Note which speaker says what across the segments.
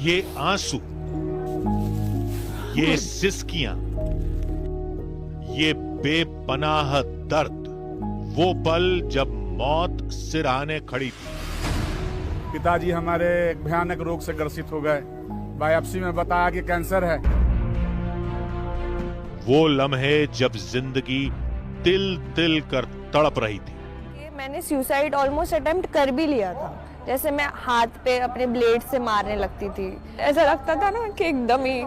Speaker 1: ये आंसू, ये सिसकियां, ये बेपनाह दर्द, वो पल जब मौत सिरहाने खड़ी थी।
Speaker 2: पिताजी हमारे एक भयानक रोग से ग्रसित हो गए। बायोप्सी में बताया कि कैंसर है।
Speaker 1: वो लम्हे जब जिंदगी तिल तिल कर तड़प रही थी।
Speaker 3: मैंने सुसाइड ऑलमोस्ट अटेम्प्ट कर भी लिया था। जैसे मैं हाथ पे अपने ब्लेड से मारने लगती थी। ऐसा लगता था ना कि एकदम ही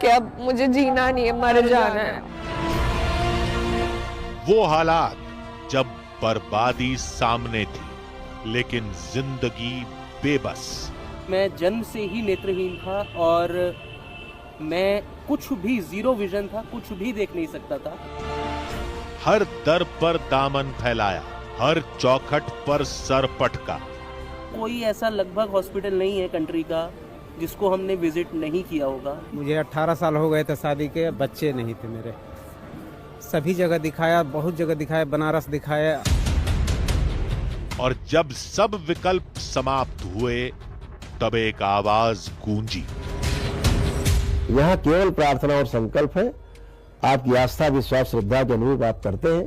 Speaker 3: कि अब मुझे जीना नहीं है, मर जाना है।
Speaker 1: वो हालात जब बर्बादी सामने थी, लेकिन जिंदगी बेबस।
Speaker 4: मैं जन्म से ही नेत्रहीन था और मैं कुछ भी, जीरो विजन था, कुछ भी देख नहीं सकता था।
Speaker 1: हर दर पर दामन फैलाया, हर चौखट पर सर पटका।
Speaker 4: कोई ऐसा लगभग हॉस्पिटल नहीं है कंट्री का जिसको हमने विजिट नहीं किया होगा।
Speaker 5: मुझे 18 साल हो गए थे शादी के, बच्चे नहीं थे मेरे। सभी जगह दिखाया, बहुत जगह दिखाया, बनारस दिखाया।
Speaker 1: और जब सब विकल्प समाप्त हुए, तब एक आवाज गूंजी।
Speaker 6: यहाँ केवल प्रार्थना और संकल्प है। आपकी आस्था, विश्वास, श्रद्धा के अनुरूप आप करते हैं,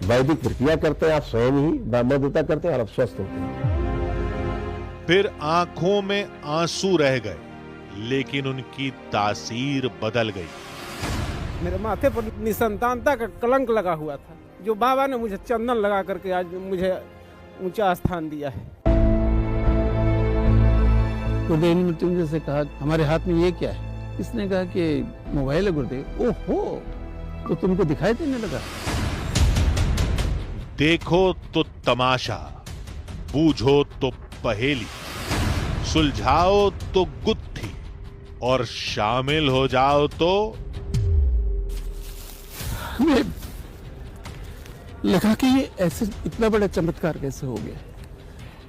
Speaker 6: वैदिक प्रक्रिया करते हैं, आप स्वयं ही ब्रह्म देवता करते हैं और आप स्वस्थ होते हैं।
Speaker 1: फिर आंखों में आंसू रह गए, लेकिन उनकी तासीर बदल गई।
Speaker 5: मेरे माथे पर निसंतानता का कलंक लगा हुआ था, जो बाबा ने मुझे चंदन लगा करके आज मुझे ऊंचा स्थान दिया है।
Speaker 7: गुरुदेव ने मृत्युंजय से कहा, हमारे हाथ में ये क्या है? इसने कहा कि मोबाइल है गुरुदेव। ओहो, तो तुमको दिखाई देने लगा।
Speaker 1: देखो तो तमाशा, बूझो तो पहेली, सुलझाओ तो गुत्थी, और शामिल हो जाओ तो
Speaker 7: हमें लगा कि ये ऐसे इतना बड़ा चमत्कार कैसे हो गया,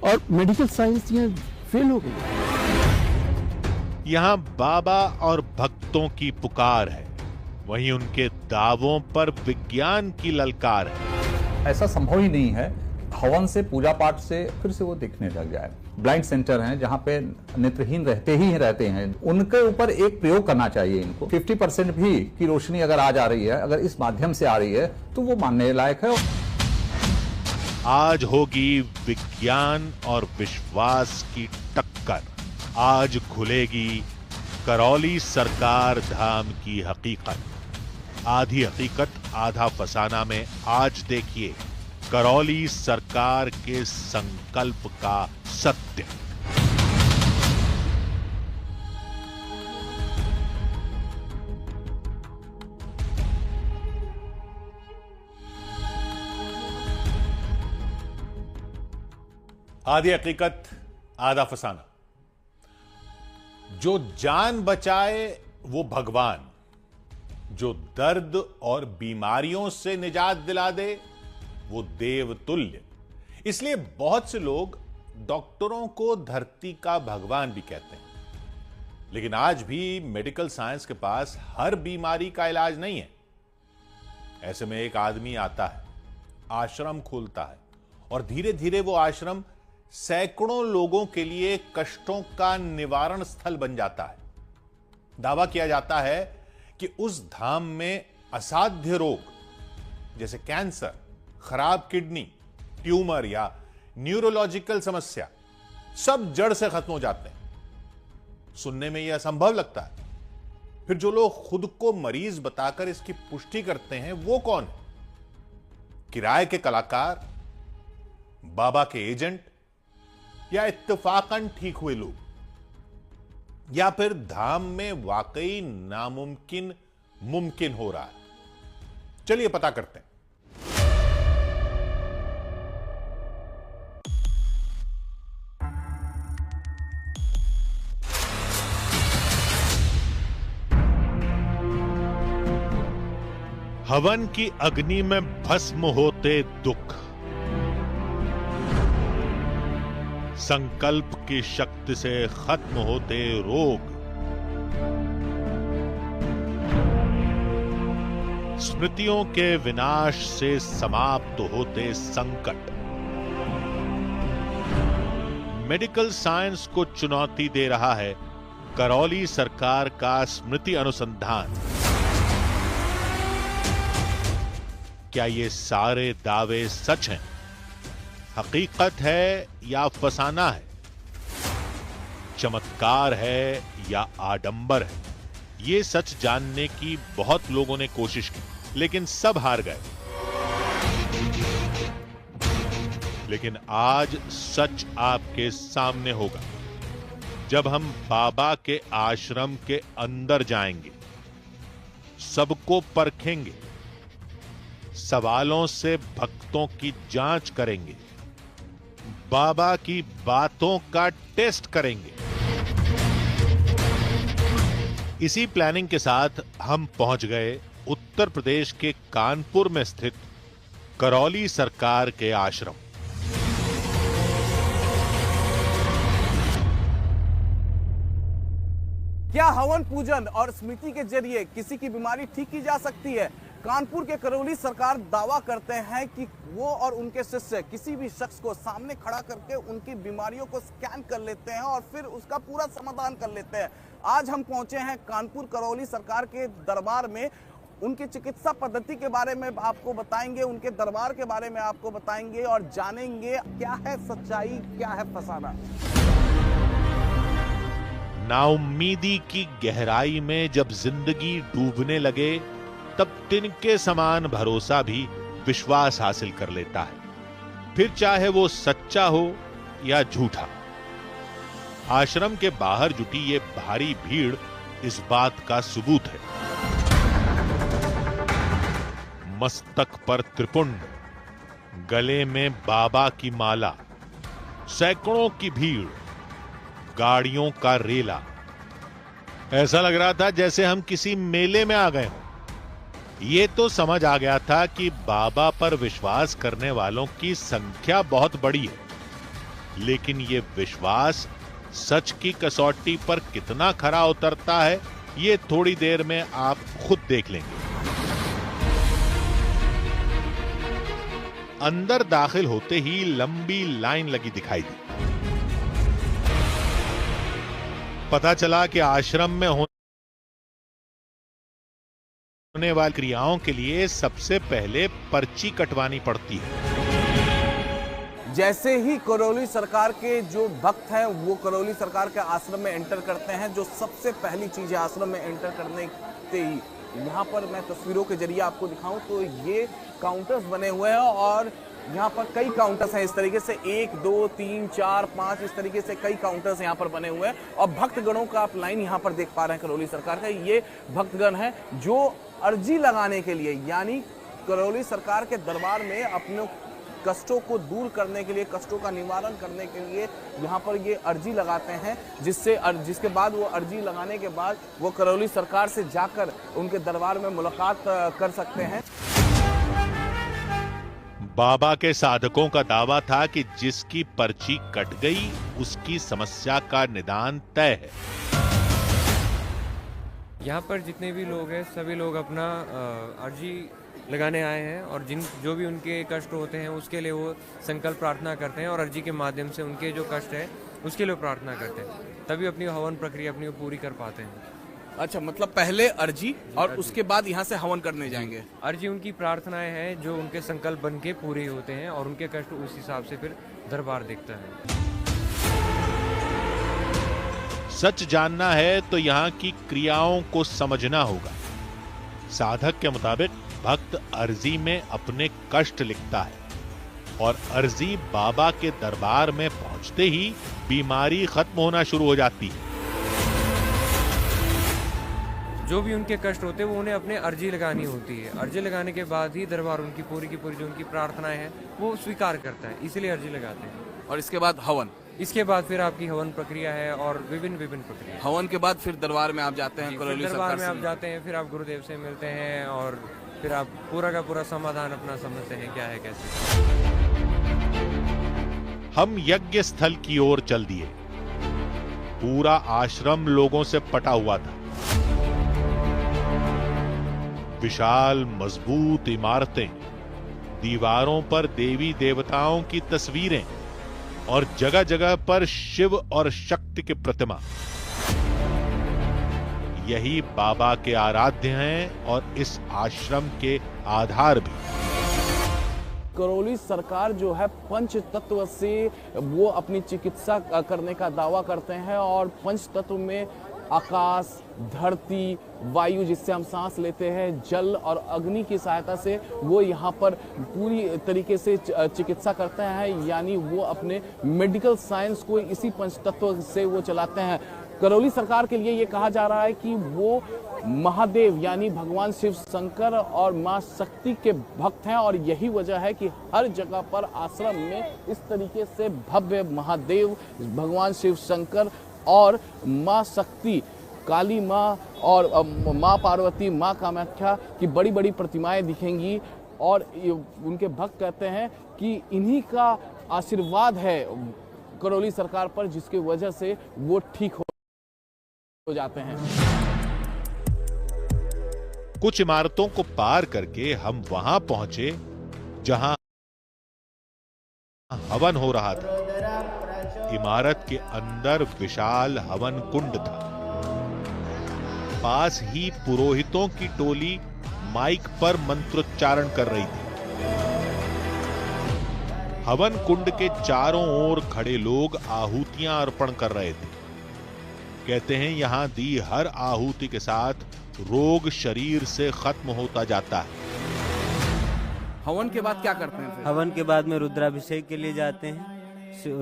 Speaker 7: और मेडिकल साइंस ये फेल हो गई।
Speaker 1: यहां बाबा और भक्तों की पुकार है, वहीं उनके दावों पर विज्ञान की ललकार है।
Speaker 8: ऐसा संभव ही नहीं है हवन से, पूजा पाठ से फिर से वो दिखने लग जाए। ब्लाइंड सेंटर हैं जहाँ पे नेत्रहीन रहते हैं, उनके ऊपर एक प्रयोग करना चाहिए इनको। 50% भी की रोशनी अगर आज आ रही है, अगर इस माध्यम से आ रही है, तो वो मानने लायक है।
Speaker 1: आज होगी विज्ञान और विश्वास की टक्कर। आज खुलेगी करौली सरकार धाम की हकीकत। आधी हकीकत आधा फसाना में आज देखिए करौली सरकार के संकल्प का सत्य। आधी हकीकत आधा फसाना। जो जान बचाए वो भगवान, जो दर्द और बीमारियों से निजात दिला दे वो देवतुल्य। इसलिए बहुत से लोग डॉक्टरों को धरती का भगवान भी कहते हैं। लेकिन आज भी मेडिकल साइंस के पास हर बीमारी का इलाज नहीं है। ऐसे में एक आदमी आता है, आश्रम खोलता है, और धीरे धीरे वो आश्रम सैकड़ों लोगों के लिए कष्टों का निवारण स्थल बन जाता है। दावा किया जाता है कि उस धाम में असाध्य रोग जैसे कैंसर, खराब किडनी, ट्यूमर या न्यूरोलॉजिकल समस्या सब जड़ से खत्म हो जाते हैं। सुनने में यह असंभव लगता है। फिर जो लोग खुद को मरीज बताकर इसकी पुष्टि करते हैं वो कौन है? किराए के कलाकार, बाबा के एजेंट, या इत्तेफाकन ठीक हुए लोग, या फिर धाम में वाकई नामुमकिन मुमकिन हो रहा है? चलिए पता करते हैं। हवन की अग्नि में भस्म होते दुख, संकल्प की शक्ति से खत्म होते रोग, स्मृतियों के विनाश से समाप्त होते संकट। मेडिकल साइंस को चुनौती दे रहा है करौली सरकार का स्मृति अनुसंधान, क्या ये सारे दावे सच हैं, हकीकत है या फसाना है, चमत्कार है या आडंबर है? ये सच जानने की बहुत लोगों ने कोशिश की, लेकिन सब हार गए। लेकिन आज सच आपके सामने होगा जब हम बाबा के आश्रम के अंदर जाएंगे, सबको परखेंगे, सवालों से भक्तों की जांच करेंगे, बाबा की बातों का टेस्ट करेंगे। इसी प्लानिंग के साथ हम पहुंच गए उत्तर प्रदेश के कानपुर में स्थित करौली सरकार के आश्रम।
Speaker 9: क्या हवन पूजन और स्मृति के जरिए किसी की बीमारी ठीक की जा सकती है? कानपुर के करौली सरकार दावा करते हैं कि वो और उनके शिष्य किसी भी शख्स को सामने खड़ा करके उनकी बीमारियों को स्कैन कर लेते हैं और फिर उसका पूरा समाधान कर लेते हैं। आज हम पहुंचे हैं कानपुर करौली सरकार के दरबार में। उनकी चिकित्सा पद्धति के बारे में आपको बताएंगे, उनके दरबार के बारे में आपको बताएंगे और जानेंगे क्या है सच्चाई, क्या है फसाना।
Speaker 1: नाउम्मीदी की गहराई में जब जिंदगी डूबने लगे, तब तिनके समान भरोसा भी विश्वास हासिल कर लेता है, फिर चाहे वो सच्चा हो या झूठा। आश्रम के बाहर जुटी ये भारी भीड़ इस बात का सबूत है। मस्तक पर त्रिपुंड, गले में बाबा की माला, सैकड़ों की भीड़, गाड़ियों का रेला। ऐसा लग रहा था जैसे हम किसी मेले में आ गए हों। ये तो समझ आ गया था कि बाबा पर विश्वास करने वालों की संख्या बहुत बड़ी है, लेकिन ये विश्वास सच की कसौटी पर कितना खरा उतरता है, ये थोड़ी देर में आप खुद देख लेंगे। अंदर दाखिल होते ही लंबी लाइन लगी दिखाई दी। पता चला कि आश्रम में होने वाली क्रियाओं के लिए सबसे पहले पर्ची कटवानी पड़ती है।
Speaker 9: जैसे ही करौली सरकार के जो भक्त हैं वो करौली सरकार के आश्रम में एंटर करते हैं, जो सबसे पहली चीज है आश्रम में एंटर करने से ही, यहाँ पर मैं तस्वीरों के जरिए आपको दिखाऊं तो ये काउंटर्स बने हुए हैं और यहाँ पर कई काउंटर्स हैं। इस तरीके से 1 2 3 4 5 इस तरीके से कई काउंटर्स यहाँ पर बने हुए हैं और भक्तगणों का आप लाइन यहाँ पर देख पा रहे हैं करौली सरकार का। ये भक्तगण हैं जो अर्जी लगाने के लिए, यानी करौली सरकार के दरबार में अपने कष्टों को दूर करने के लिए, कष्टों का निवारण करने के लिए यहाँ पर ये अर्जी लगाते हैं, जिसके बाद वो अर्जी लगाने के बाद वो करौली सरकार से जाकर उनके दरबार में मुलाकात कर सकते हैं।
Speaker 1: बाबा के साधकों का दावा था कि जिसकी पर्ची कट गई उसकी समस्या का निदान तय है।
Speaker 10: यहाँ पर जितने भी लोग हैं सभी लोग अपना अर्जी लगाने आए हैं और जो भी उनके कष्ट होते हैं उसके लिए वो संकल्प प्रार्थना करते हैं और अर्जी के माध्यम से उनके जो कष्ट है उसके लिए प्रार्थना करते हैं, तभी अपनी हवन प्रक्रिया अपनी पूरी कर पाते हैं।
Speaker 9: अच्छा, मतलब पहले अर्जी और उसके बाद यहाँ से हवन करने जाएंगे।
Speaker 10: अर्जी उनकी प्रार्थनाएं हैं जो उनके संकल्प बन के पूरे होते हैं और उनके कष्ट उस हिसाब से फिर दरबार देखता है।
Speaker 1: सच जानना है तो यहाँ की क्रियाओं को समझना होगा। साधक के मुताबिक भक्त अर्जी में अपने कष्ट लिखता है और अर्जी बाबा के दरबार में पहुंचते ही बीमारी खत्म होना शुरू हो जाती है।
Speaker 10: जो भी उनके कष्ट होते हैं वो उन्हें अपने अर्जी लगानी होती है। अर्जी लगाने के बाद ही दरबार उनकी पूरी की पूरी जो उनकी प्रार्थनाएं हैं वो स्वीकार करता है, इसलिए अर्जी लगाते हैं।
Speaker 9: और इसके बाद हवन,
Speaker 10: इसके बाद फिर आपकी हवन प्रक्रिया है और विभिन्न प्रक्रिया।
Speaker 9: हवन के बाद फिर दरबार में आप जाते हैं, करौली
Speaker 10: दरबार में आप जाते हैं, फिर आप गुरुदेव से मिलते हैं और फिर आप पूरा का पूरा समाधान अपना समझते हैं क्या है कैसे।
Speaker 1: हम यज्ञ स्थल की ओर चल दिए। पूरा आश्रम लोगों से पटा हुआ था। विशाल मजबूत इमारतें, दीवारों पर देवी देवताओं की तस्वीरें और जगह जगह पर शिव और शक्ति की प्रतिमा। यही बाबा के आराध्य हैं और इस आश्रम के आधार भी।
Speaker 9: करौली सरकार जो है पंच तत्व से वो अपनी चिकित्सा करने का दावा करते हैं और पंच तत्व में आकाश, धरती, वायु जिससे हम सांस लेते हैं, जल और अग्नि की सहायता से वो यहाँ पर पूरी तरीके से चिकित्सा करते हैं, यानी वो अपने मेडिकल साइंस को इसी पंच तत्व से वो चलाते हैं। करौली सरकार के लिए ये कहा जा रहा है कि वो महादेव यानी भगवान शिव शंकर और मां शक्ति के भक्त हैं और यही वजह है कि हर जगह पर आश्रम में इस तरीके से भव्य महादेव, भगवान शिव शंकर और मां शक्ति, काली मां और मां पार्वती, मां कामाख्या की बड़ी बड़ी प्रतिमाएं दिखेंगी और उनके भक्त कहते हैं कि इन्हीं का आशीर्वाद है करौली सरकार पर, जिसकी वजह से वो ठीक हो जाते हैं।
Speaker 1: कुछ इमारतों को पार करके हम वहां पहुंचे जहां हवन हो रहा था। इमारत के अंदर विशाल हवन कुंड था। पास ही पुरोहितों की टोली माइक पर मंत्रोच्चारण कर रही थी। हवन कुंड के चारों ओर खड़े लोग आहुतियां अर्पण कर रहे थे। कहते हैं यहां दी हर आहुति के साथ रोग शरीर से खत्म होता जाता है।
Speaker 9: हवन के बाद क्या करते हैं?
Speaker 11: हवन के बाद में रुद्राभिषेक के लिए जाते हैं।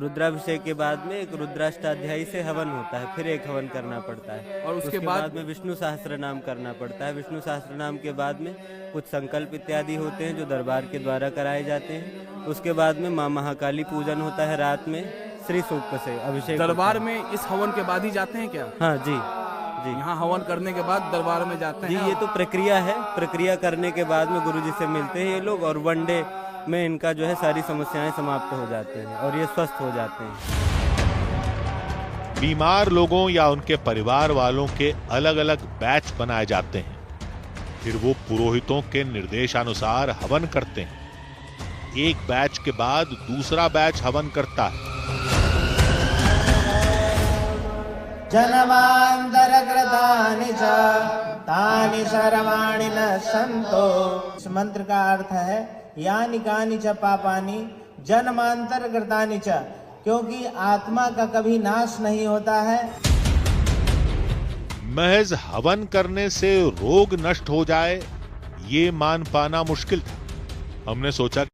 Speaker 11: रुद्राभिषेक के बाद में एक रुद्राष्टाध्यायी से हवन होता है, फिर एक हवन करना पड़ता है और उसके बाद में विष्णु सहस्त्र नाम करना पड़ता है। विष्णु सहस्त्र नाम के बाद में कुछ संकल्प इत्यादि होते हैं जो दरबार के द्वारा कराए जाते हैं। उसके बाद में मां महाकाली पूजन होता है रात में श्री सूक्त से अभिषेक।
Speaker 9: दरबार में इस हवन के बाद ही जाते हैं क्या?
Speaker 11: हाँ जी जी,
Speaker 9: यहाँ हवन करने के बाद दरबार में जाते हैं
Speaker 11: जी। ये तो प्रक्रिया है, प्रक्रिया करने के बाद में गुरुजी से मिलते हैं ये लोग और वन डे में इनका जो है सारी समस्याएं समाप्त हो जाते हैं और ये स्वस्थ हो जाते हैं।
Speaker 1: बीमार लोगों या उनके परिवार वालों के अलग अलग बैच बनाए जाते हैं, फिर वो पुरोहितों के निर्देशानुसार हवन करते हैं। एक बैच के बाद दूसरा बैच हवन करता है।
Speaker 12: जनमांतरकृतानि च तानि सर्वाणि नश्यन्तो। इस मंत्र का अर्थ है यानि कानि च पापानि जन्मांतरकृतानि च, क्योंकि आत्मा का कभी नाश नहीं होता है।
Speaker 1: महज हवन करने से रोग नष्ट हो जाए ये मान पाना मुश्किल था। हमने सोचा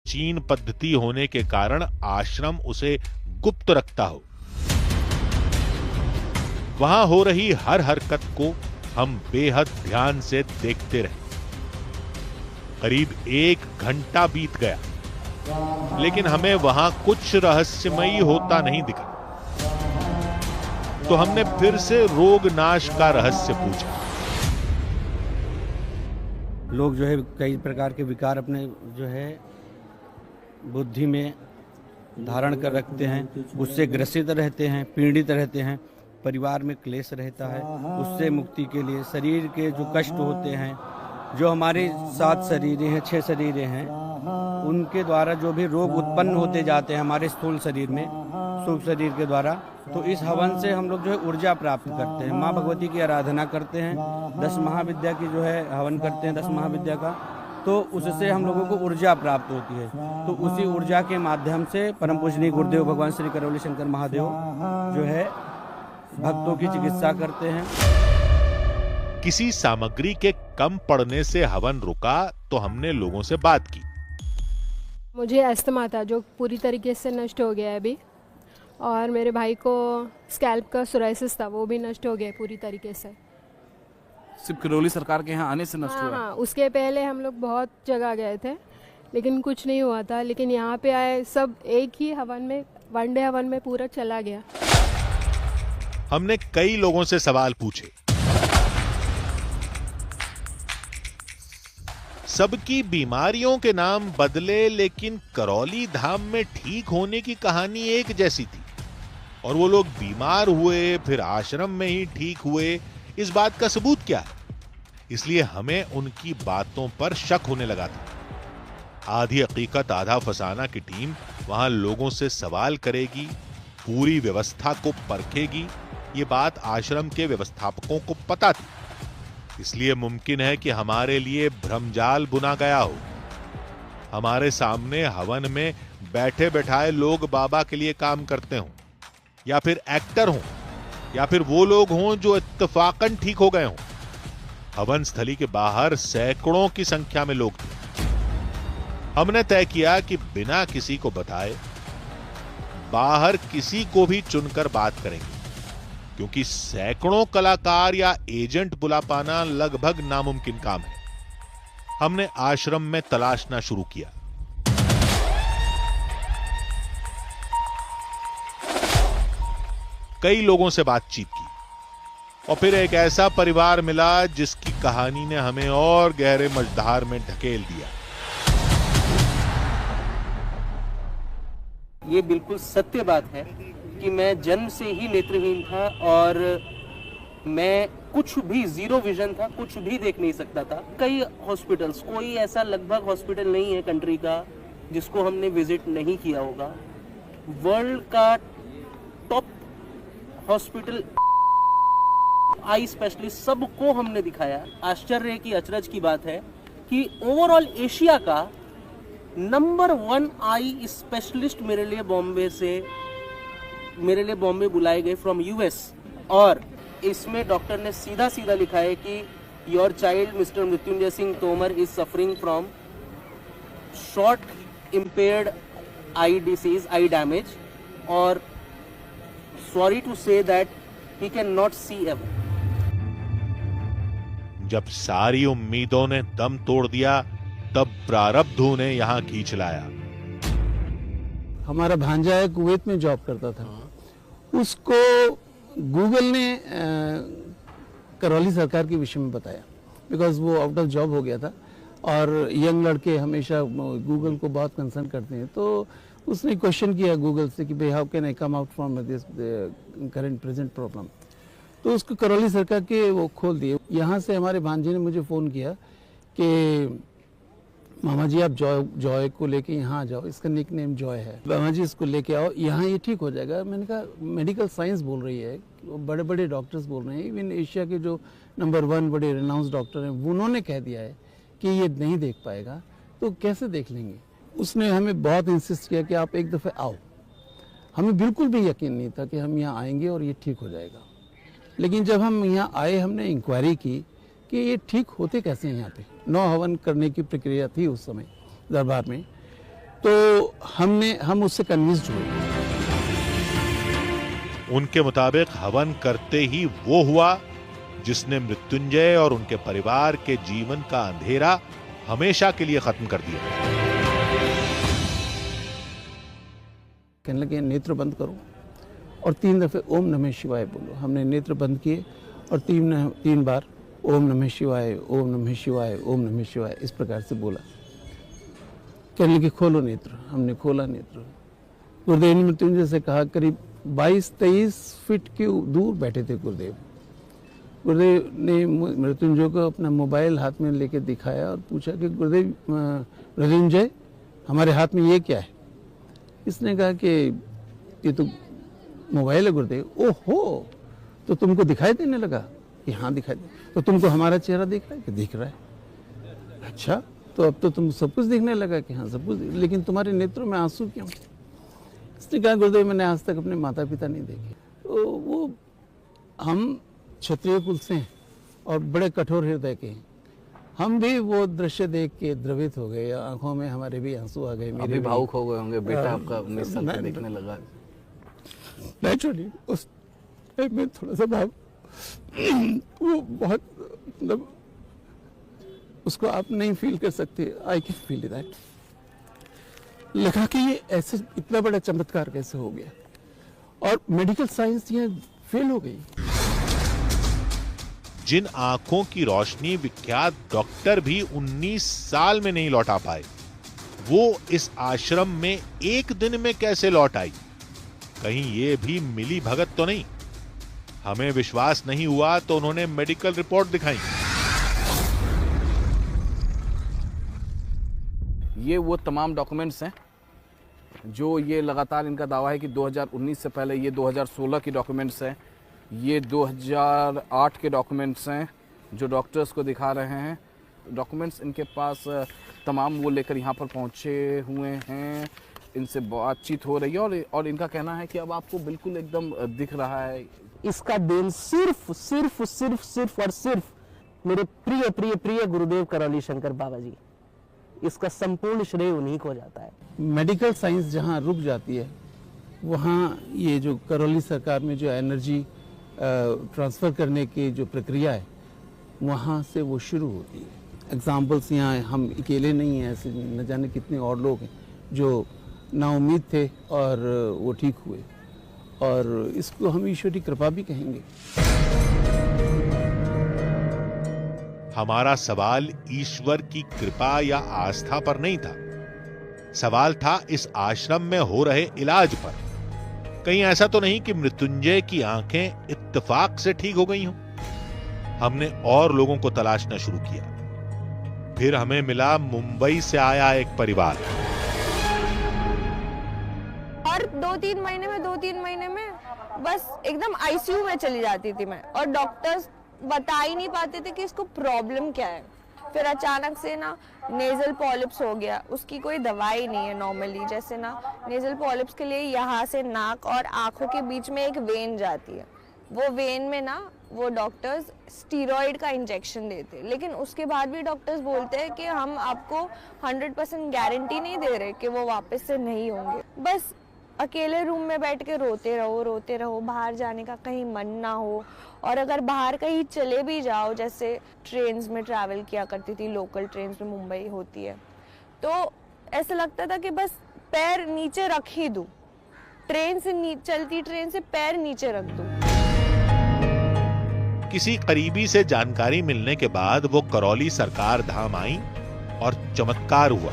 Speaker 1: चीन पद्धति होने के कारण आश्रम उसे गुप्त रखता हो। वहां हो रही हर हरकत को हम बेहद ध्यान से देखते रहे। करीब 1 घंटा बीत गया, लेकिन हमें वहां कुछ रहस्यमयी होता नहीं दिखा। तो हमने फिर से रोग नाश का रहस्य पूछा।
Speaker 7: लोग जो है कई प्रकार के विकार अपने जो है बुद्धि में धारण कर रखते हैं, उससे ग्रसित रहते हैं, पीड़ित रहते हैं, परिवार में क्लेश रहता है। उससे मुक्ति के लिए शरीर के जो कष्ट होते हैं, जो हमारे 7 शरीरें हैं, 6 शरीरें हैं, उनके द्वारा जो भी रोग उत्पन्न होते जाते हैं हमारे स्थूल शरीर में, सूक्ष्म शरीर के द्वारा, तो इस हवन से हम लोग जो है ऊर्जा प्राप्त करते हैं। माँ भगवती की आराधना करते हैं, 10 महाविद्या की जो है हवन करते हैं, 10 महाविद्या का, तो उससे हम लोगों को ऊर्जा प्राप्त होती है। तो उसी ऊर्जा के माध्यम से परम पूजनीय गुरुदेव भगवान श्री करौली शंकर महादेव जो है भक्तों की चिकित्सा करते हैं।
Speaker 1: किसी सामग्री के कम पड़ने से हवन रुका तो हमने लोगों से बात की।
Speaker 13: मुझे अस्थमा था जो पूरी तरीके से नष्ट हो गया है अभी, और मेरे भाई को स्कैल्प का सोराइसिस था, वो भी नष्ट हो गया पूरी तरीके से।
Speaker 9: सिर्फ करौली सरकार के यहाँ आने से नष्ट हुआ?
Speaker 13: हाँ, उसके पहले हम लोग बहुत जगह गए थे लेकिन कुछ नहीं हुआ था, लेकिन यहाँ पे आए सब एक ही हवन में, वन डे हवन में पूरा चला गया।
Speaker 1: हमने कई लोगों से सवाल पूछे। सबकी बीमारियों के नाम बदले, लेकिन करौली धाम में ठीक होने की कहानी एक जैसी थी। और वो लोग बीमार हुए फिर आश्रम में ही ठीक हुए, इस बात का सबूत क्या है? इसलिए हमें उनकी बातों पर शक होने लगा था। आधी हकीकत आधा फसाना की टीम वहां लोगों से सवाल करेगी, पूरी व्यवस्था को परखेगी ये बात आश्रम के व्यवस्थापकों को पता थी, इसलिए मुमकिन है कि हमारे लिए भ्रमजाल बुना गया हो। हमारे सामने हवन में बैठे बैठाए लोग बाबा के लिए काम करते हों, या फिर एक्टर हों, या फिर वो लोग हों जो इत्तेफाकन ठीक हो गए हों। हवन स्थली के बाहर सैकड़ों की संख्या में लोग थे। हमने तय किया कि बिना किसी को बताए बाहर किसी को भी चुनकर बात करेंगे, क्योंकि सैकड़ों कलाकार या एजेंट बुला पाना लगभग नामुमकिन काम है। हमने आश्रम में तलाशना शुरू किया। कई लोगों से बातचीत की और फिर एक ऐसा परिवार मिला जिसकी कहानी ने हमें और गहरे मझधार में ढकेल दिया।
Speaker 4: ये बिल्कुल सत्य बात है कि मैं जन्म से ही नेत्रहीन था और मैं कुछ भी जीरो विजन था, कुछ भी देख नहीं सकता था। कई हॉस्पिटल्स, कोई ऐसा लगभग हॉस्पिटल नहीं है कंट्री का जिसको हमने विजिट नहीं किया होगा। वर्ल्ड का टॉप हॉस्पिटल, आई स्पेशलिस्ट, सबको हमने दिखाया। आश्चर्य की अचरज की बात है कि ओवरऑल एशिया का नंबर 1 आई स्पेशलिस्ट मेरे लिए बॉम्बे बुलाए गए फ्रॉम यूएस, और इसमें डॉक्टर ने सीधा सीधा लिखा है कि your child mister Mrityunjay Singh Tomar is suffering from short impaired eye disease, eye damage, और sorry to say that he can not see ever.
Speaker 1: जब सारी उम्मीदों ने दम तोड़ दिया, तब प्रारब्ध ने यहां खींच लाया।
Speaker 14: हमारा भांजा है, कुवैत में जॉब करता था। उसको गूगल ने करौली सरकार के विषय में बताया, बिकॉज वो आउट ऑफ जॉब हो गया था और यंग लड़के हमेशा गूगल को बहुत कंसर्न करते हैं। तो उसने क्वेश्चन किया गूगल से कि भाई how can I come out from this current present problem. तो उसको करौली सरकार के वो खोल दिए। यहाँ से हमारे भांजे ने मुझे फ़ोन किया कि मामा जी आप जॉय को लेके यहाँ आ जाओ, इसका निक नेम जॉय है, मामा जी इसको लेके आओ, यहाँ ये ठीक हो जाएगा। मैंने कहा मेडिकल साइंस बोल रही है, बड़े बड़े डॉक्टर्स बोल रहे हैं, इवन एशिया के जो नंबर 1 बड़े रिनाउंस डॉक्टर हैं उन्होंने कह दिया है कि ये नहीं देख पाएगा, तो कैसे देख लेंगे। उसने हमें बहुत इंसिस्ट किया कि आप एक दफ़े आओ। हमें बिल्कुल भी यकीन नहीं था कि हम यहाँ आएंगे और ये ठीक हो जाएगा। लेकिन जब हम यहाँ आए, हमने इंक्वायरी की कि ये ठीक होते कैसे हैं। यहाँ पे 9 हवन करने की प्रक्रिया थी उस समय दरबार में, तो हम उससे कन्विंस्ड हुए।
Speaker 1: उनके मुताबिक हवन करते ही वो हुआ जिसने मृत्युंजय और उनके परिवार के जीवन का अंधेरा हमेशा के लिए खत्म कर दिया।
Speaker 14: कहने लगे नेत्र बंद करो और 3 दफे ओम नमः शिवाय बोलो। हमने नेत्र बंद किए और 3 बार ओम नमः शिवाय, ओम नमः शिवाय, ओम नमः शिवाय इस प्रकार से बोला। कहने लगे खोलो नेत्र। हमने खोला नेत्र। गुरुदेव ने मृत्युंजय से कहा, करीब 22-23 फीट के दूर बैठे थे गुरुदेव। गुरुदेव ने मृत्युंजय को अपना मोबाइल हाथ में लेके दिखाया और पूछा कि गुरुदेव मृत्युंजय हमारे हाथ में ये क्या है। इसने कहा कि ये तो मोबाइल है गुरुदेव। ओहो, तो तुमको दिखाई देने लगा कि हाँ दिखाई दे। तो तुमको हमारा चेहरा दिख रहा है कि दिख रहा है। अच्छा, तो अब तो तुम सब कुछ दिखने लगा कि हाँ सब कुछ, लेकिन तुम्हारे नेत्रों में आंसू क्यों। इसने कहा गुरुदेव मैंने आज तक अपने माता पिता नहीं देखे। तो वो हम क्षत्रिय कुल से हैं और बड़े कठोर हृदय के हैं। हम भी वो दृश्य देख के द्रवित हो गए, आंखों में हमारे भी आंसू आ गए।
Speaker 9: अभी भावुक हो गए होंगे, बेटा आपका 19 साल का देखने लगा।
Speaker 14: नेचुरली उस टाइम में थोड़ा सा भाव वो बहुत, मतलब उसको आप नहीं फील कर सकते। I can feel that. लगा कि ये ऐसे इतना बड़ा चमत्कार कैसे हो गया और मेडिकल साइंस ये फेल हो गई।
Speaker 1: जिन आंखों की रोशनी विख्यात डॉक्टर भी 19 साल में नहीं लौटा पाए, वो इस आश्रम में एक दिन में कैसे लौट आई। कहीं ये भी मिली भगत तो नहीं। हमें विश्वास नहीं हुआ तो उन्होंने मेडिकल रिपोर्ट दिखाई।
Speaker 9: ये वो तमाम डॉक्यूमेंट्स हैं जो ये लगातार इनका दावा है कि 2019 से पहले, ये 2016 की डॉक्यूमेंट्स हैं ये 2008 के डॉक्यूमेंट्स हैं जो डॉक्टर्स को दिखा रहे हैं। डॉक्यूमेंट्स इनके पास तमाम वो लेकर यहाँ पर पहुँचे हुए हैं, इनसे बातचीत हो रही है और इनका कहना है कि अब आपको बिल्कुल एकदम दिख रहा है।
Speaker 4: इसका देन सिर्फ सिर्फ सिर्फ सिर्फ और सिर्फ मेरे प्रिय प्रिय प्रिय गुरुदेव करौली शंकर बाबा जी, इसका संपूर्ण श्रेय उन्हीं को जाता है।
Speaker 14: मेडिकल साइंस जहाँ रुक जाती है वहाँ ये जो करौली सरकार में जो एनर्जी ट्रांसफ़र करने की जो प्रक्रिया है वहाँ से वो शुरू होती है। एग्जाम्पल्स यहाँ हम अकेले नहीं हैं, ऐसे न जाने कितने और लोग हैं जो नाउम्मीद थे और वो ठीक हुए, और इसको हम ईश्वर की कृपा भी कहेंगे।
Speaker 1: हमारा सवाल ईश्वर की कृपा या आस्था पर नहीं था, सवाल था इस आश्रम में हो रहे इलाज पर। कहीं ऐसा तो नहीं कि मृत्युंजय की आंखें इत्तेफाक से ठीक हो गई हों। हमने और लोगों को तलाशना शुरू किया। फिर हमें मिला मुंबई से आया एक परिवार।
Speaker 3: और 2-3 महीने में बस एकदम आईसीयू में चली जाती थी मैं, और डॉक्टर्स बता ही नहीं पाते थे कि इसको प्रॉब्लम क्या है। फिर अचानक से ना नेजल पॉलिप्स हो गया, उसकी कोई दवाई नहीं है नॉर्मली। जैसे ना नेजल पॉलिप्स के लिए यहाँ से नाक और आंखों के बीच में एक वेन जाती है, वो वेन में ना वो डॉक्टर्स स्टीरॉइड का इंजेक्शन देते, लेकिन उसके बाद भी डॉक्टर्स बोलते हैं कि हम आपको 100% गारंटी नहीं दे रहे कि वो वापस से नहीं होंगे। बस अकेले रूम में बैठ के रोते रहो, बाहर जाने का कहीं मन ना हो। और अगर बाहर कहीं चले भी जाओ, जैसे ट्रेन्स में ट्रैवल किया करती थी, लोकल ट्रेन्स में मुंबई होती है, तो ऐसा लगता था कि बस पैर नीचे रख ही दूं, चलती ट्रेन से पैर नीचे रख दूं।
Speaker 1: किसी करीबी से जानकारी मिलने के बाद वो करौली सरकार धाम आई और चमत्कार हुआ।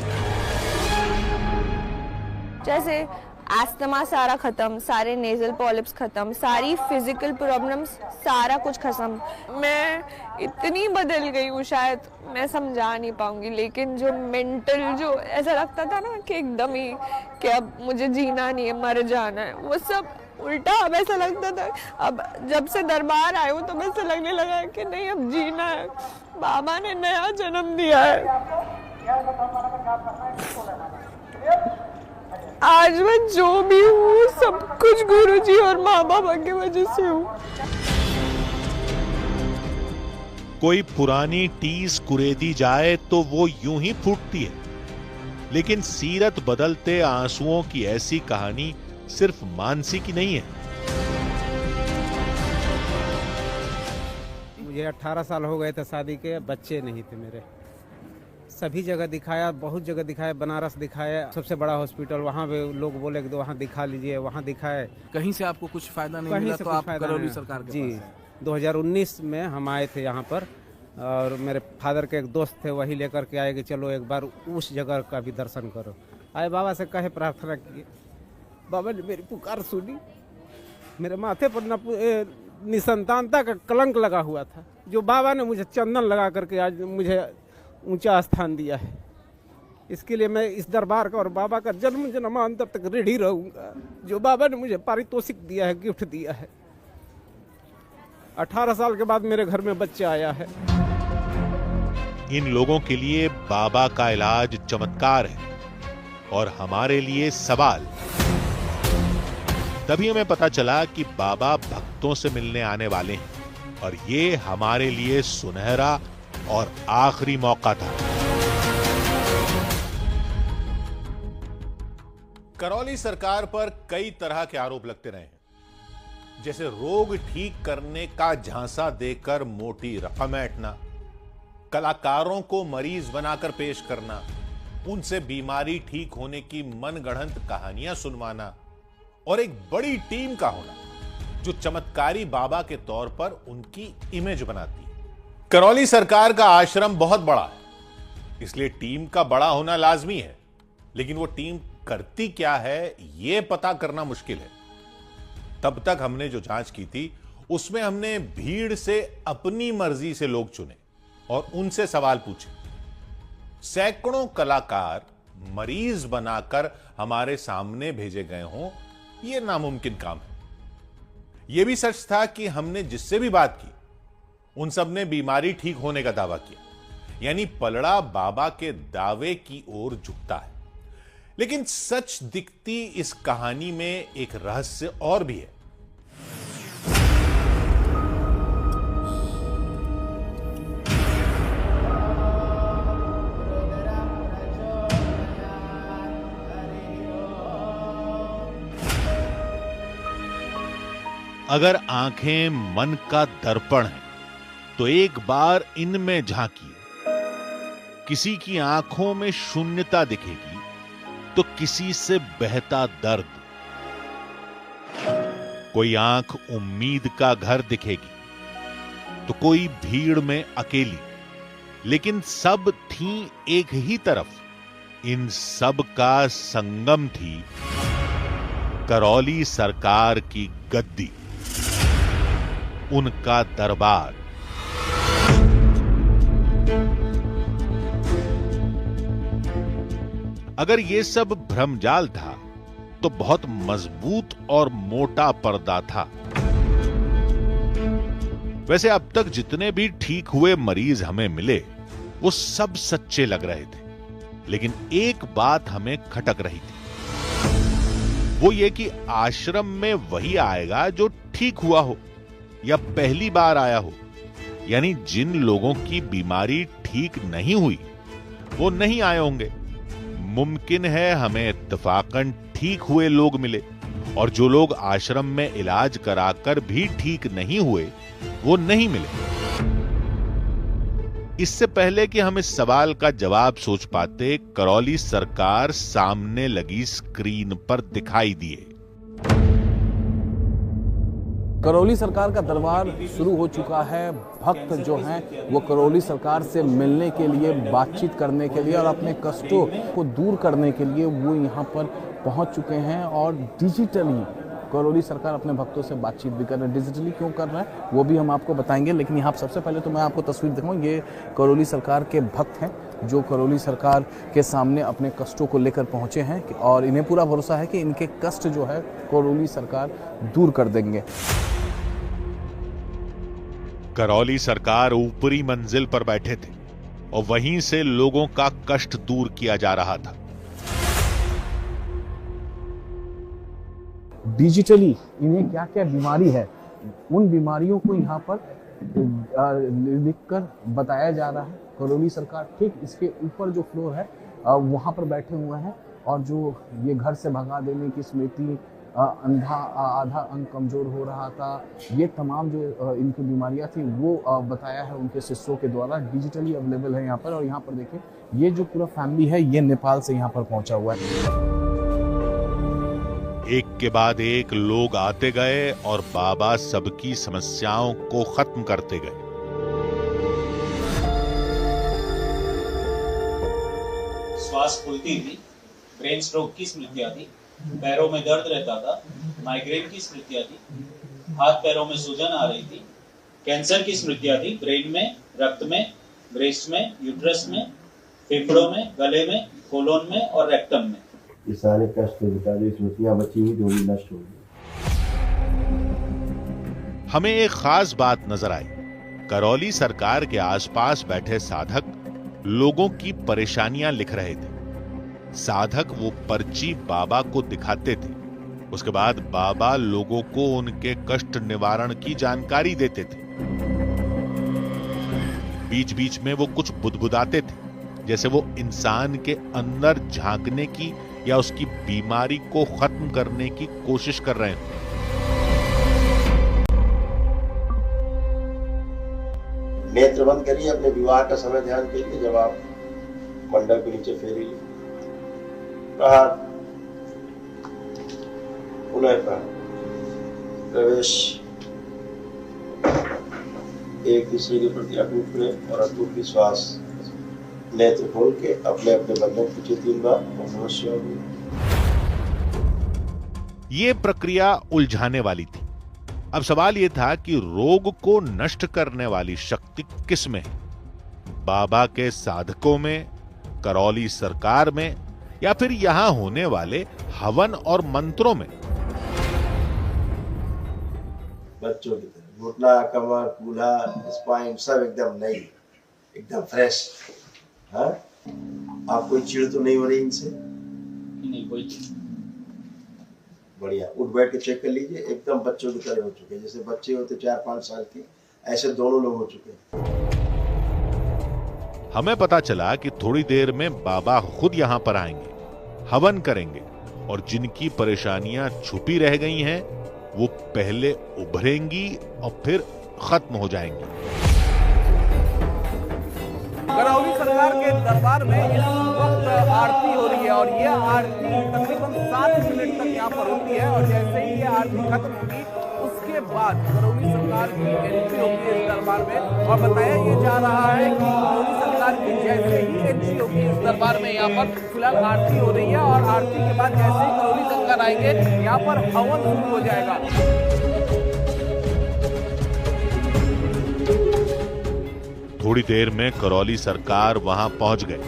Speaker 3: जैसे एस्थमा सारा खत्म, सारे नेजल पॉलिप्स खत्म, सारी फिजिकल प्रॉब्लम्स सारा कुछ खत्म। मैं इतनी बदल गई हूँ, शायद मैं समझा नहीं पाऊंगी। लेकिन जो मेंटल, जो ऐसा लगता था ना कि एकदम ही कि अब मुझे जीना नहीं है, मर जाना है, वो सब उल्टा अब ऐसा लगता था। अब जब से दरबार आए हूँ तो ऐसा लगने लगा है कि नहीं, अब जीना है, बाबा ने नया जन्म दिया है। आज मैं जो भी हूँ सब कुछ गुरुजी और माँ बाबा की वजह से हूँ।
Speaker 1: कोई पुरानी टीस कुरेदी जाए तो वो यूं ही फूटती है, लेकिन सीरत बदलते आंसुओं की ऐसी कहानी सिर्फ मानसी की नहीं है।
Speaker 5: मुझे 18 साल हो गए थे शादी के, बच्चे नहीं थे मेरे। सभी जगह दिखाया, बहुत जगह दिखाया, बनारस दिखाया, सबसे बड़ा हॉस्पिटल, वहाँ पे लोग बोले कि वहाँ दिखा लीजिए, वहाँ दिखाए।
Speaker 9: कहीं से आपको कुछ फायदा नहीं मिला तो आप करौली सरकार के
Speaker 5: जी 2019 में हम आए थे यहाँ पर, और मेरे फादर के एक दोस्त थे, वही लेकर के आए कि चलो एक बार उस जगह का भी दर्शन करो। आए, बाबा से कहे, प्रार्थना किए, बाबा ने मेरी पुकार सुनी। मेरे माथे पर निसंतानता का कलंक लगा हुआ था, जो बाबा ने मुझे चंदन लगा करके आज मुझे ऊंचा स्थान दिया है। इसके लिए मैं इस दरबार का और बाबा का जन्म जन्मांतर तक ऋणी रहूंगा। जो बाबा ने मुझे पारितोषिक दिया है, गिफ्ट दिया है। 18 साल के बाद मेरे घर में बच्चा आया है।
Speaker 1: इन लोगों के लिए बाबा का इलाज चमत्कार है और हमारे लिए सवाल। तभी हमें पता चला कि बाबा भक्तों से मिलने आने वाले हैं और ये हमारे लिए सुनहरा और आखिरी मौका था। करौली सरकार पर कई तरह के आरोप लगते रहे हैं, जैसे रोग ठीक करने का झांसा देकर मोटी रकम ऐंठना, कलाकारों को मरीज बनाकर पेश करना, उनसे बीमारी ठीक होने की मनगढ़ंत कहानियां सुनवाना, और एक बड़ी टीम का होना जो चमत्कारी बाबा के तौर पर उनकी इमेज बनाती है। करौली सरकार का आश्रम बहुत बड़ा है, इसलिए टीम का बड़ा होना लाजमी है, लेकिन वो टीम करती क्या है यह पता करना मुश्किल है। तब तक हमने जो जांच की थी उसमें हमने भीड़ से अपनी मर्जी से लोग चुने और उनसे सवाल पूछे। सैकड़ों कलाकार मरीज बनाकर हमारे सामने भेजे गए हों, यह नामुमकिन काम है। यह भी सच था कि हमने जिससे भी बात की उन सब ने बीमारी ठीक होने का दावा किया, यानी पलड़ा बाबा के दावे की ओर झुकता है। लेकिन सच दिखती इस कहानी में एक रहस्य और भी है। अगर आंखें मन का दर्पण है तो एक बार इनमें झांकिए। किसी की आंखों में शून्यता दिखेगी तो किसी से बहता दर्द। कोई आंख उम्मीद का घर दिखेगी तो कोई भीड़ में अकेली, लेकिन सब थीं एक ही तरफ। इन सब का संगम थी करौली सरकार की गद्दी, उनका दरबार। अगर यह सब भ्रमजाल था तो बहुत मजबूत और मोटा पर्दा था। वैसे अब तक जितने भी ठीक हुए मरीज हमें मिले वो सब सच्चे लग रहे थे, लेकिन एक बात हमें खटक रही थी। वो ये कि आश्रम में वही आएगा जो ठीक हुआ हो या पहली बार आया हो, यानी जिन लोगों की बीमारी ठीक नहीं हुई वो नहीं आए होंगे। मुमकिन है हमें इत्तेफाकन ठीक हुए लोग मिले, और जो लोग आश्रम में इलाज कराकर भी ठीक नहीं हुए वो नहीं मिले। इससे पहले कि हम इस सवाल का जवाब सोच पाते, करौली सरकार सामने लगी स्क्रीन पर दिखाई दिए।
Speaker 9: करौली सरकार का दरबार शुरू हो चुका है। भक्त जो हैं वो करौली सरकार से मिलने के लिए, बातचीत करने के लिए और अपने कष्टों को दूर करने के लिए वो यहाँ पर पहुँच चुके हैं। और डिजिटली करौली सरकार अपने भक्तों से बातचीत भी कर रहे हैं। डिजिटली क्यों कर रहा है वो भी हम आपको बताएंगे, लेकिन यहाँ सबसे पहले तो मैं आपको तस्वीर दिखाऊं। ये करौली सरकार के भक्त हैं जो करौली सरकार के सामने अपने कष्टों को लेकर पहुंचे हैं, और इन्हें पूरा भरोसा है कि इनके कष्ट जो है करौली सरकार दूर कर देंगे।
Speaker 1: करौली सरकार ऊपरी मंजिल पर बैठे थे और वहीं से लोगों का कष्ट दूर किया जा रहा था।
Speaker 9: डिजिटली इन्हें क्या क्या बीमारी है उन बीमारियों को यहाँ पर लिखकर बताया जा रहा है। करौली सरकार ठीक इसके ऊपर जो फ्लोर है वहाँ पर बैठे हुए हैं, और जो ये घर से भगा देने की स्मृति, अंधा आधा अंग कमजोर हो रहा था, ये तमाम जो इनकी बीमारियां थी वो बताया है उनके शिष्यों के द्वारा। डिजिटली अवेलेबल है यहाँ पर। और यहाँ पर देखिए ये जो पूरा फैमिली है ये नेपाल से यहाँ पर पहुंचा हुआ है।
Speaker 1: एक के बाद एक लोग आते गए और बाबा सबकी समस्याओं को खत्म करते गए।
Speaker 15: श्वास फूलती थी, ब्रेन स्ट्रोक की स्मृतियां थी, पैरों में दर्द रहता था, माइग्रेन की स्मृतियां थी, हाथ पैरों में सूजन आ रही थी, कैंसर की स्मृतियां थी, ब्रेन में, रक्त में, ब्रेस्ट में, यूट्रस में, फेफड़ों में, गले में, कोलोन में और रेक्टम में।
Speaker 6: ये सारे कष्ट स्मृतियां बची हुई जो भी नष्ट हो गई।
Speaker 1: हमें एक खास बात नजर आई। करौली सरकार के आसपास बैठे साधक लोगों की परेशानियां लिख रहे थे। साधक वो पर्ची बाबा को दिखाते थे। उसके बाद बाबा लोगों को उनके कष्ट निवारण की जानकारी देते थे। बीच बीच में वो कुछ बुदबुदाते थे, जैसे वो इंसान के अंदर झांकने की या उसकी बीमारी को खत्म करने की कोशिश कर रहे हैं।
Speaker 6: नेत्र बंद करिए, अपने विवाह का समय ध्यान कीजिए। जब आप मंडप के नीचे फेरिए, प्रहार, पुनः प्रवेश, एक दूसरे के प्रति अटूट रहे और अटूट विश्वास। नेत्र खोल के अपने अपने बंधन पूछे 3 बार और नमस्कार हुई।
Speaker 1: ये प्रक्रिया उलझाने वाली थी। अब सवाल यह था कि रोग को नष्ट करने वाली शक्ति किस में है? बाबा के साधकों में, करौली सरकार में, या फिर यहां होने वाले हवन और मंत्रों में?
Speaker 16: बच्चों की तरह, घुटना, कमर, कूल्हा, स्पाइन सब एकदम नई, एकदम फ्रेश। हाँ, आप कोई चिड़ तो नहीं हो रही इनसे?
Speaker 15: नहीं, कोई चिड़।
Speaker 16: बढ़िया, उठ बैठ के चेक कर लीजिए, एकदम बच्चों की तरह हो चुके हैं। जैसे बच्चे होते 4-5 साल के, ऐसे दोनों लोग हो चुके हैं।
Speaker 1: हमें पता चला कि थोड़ी देर में बाबा खुद यहां पर आएंगे, हवन करेंगे और जिनकी परेशानियां छुपी रह गई हैं वो पहले उभरेंगी और फिर खत्म हो जाएंगी।
Speaker 9: करौली सरकार के दरबार में इस वक्त आरती हो रही है और ये आरती तकरीबन 7 मिनट तक यहाँ पर होती है और जैसे ही ये आरती खत्म होगी उसके बाद करौली सरकार की एंट्री होगी इस दरबार में। और बताया ये जा रहा है कि करौली सरकार की जैसे ही एंट्री होगी इस दरबार में यहाँ पर फिलहाल आरती हो रही है और आरती के बाद जैसे ही करौली सरकार आएंगे यहाँ पर हवन शुरू हो जाएगा।
Speaker 1: थोड़ी देर में करौली सरकार वहां पहुंच गए।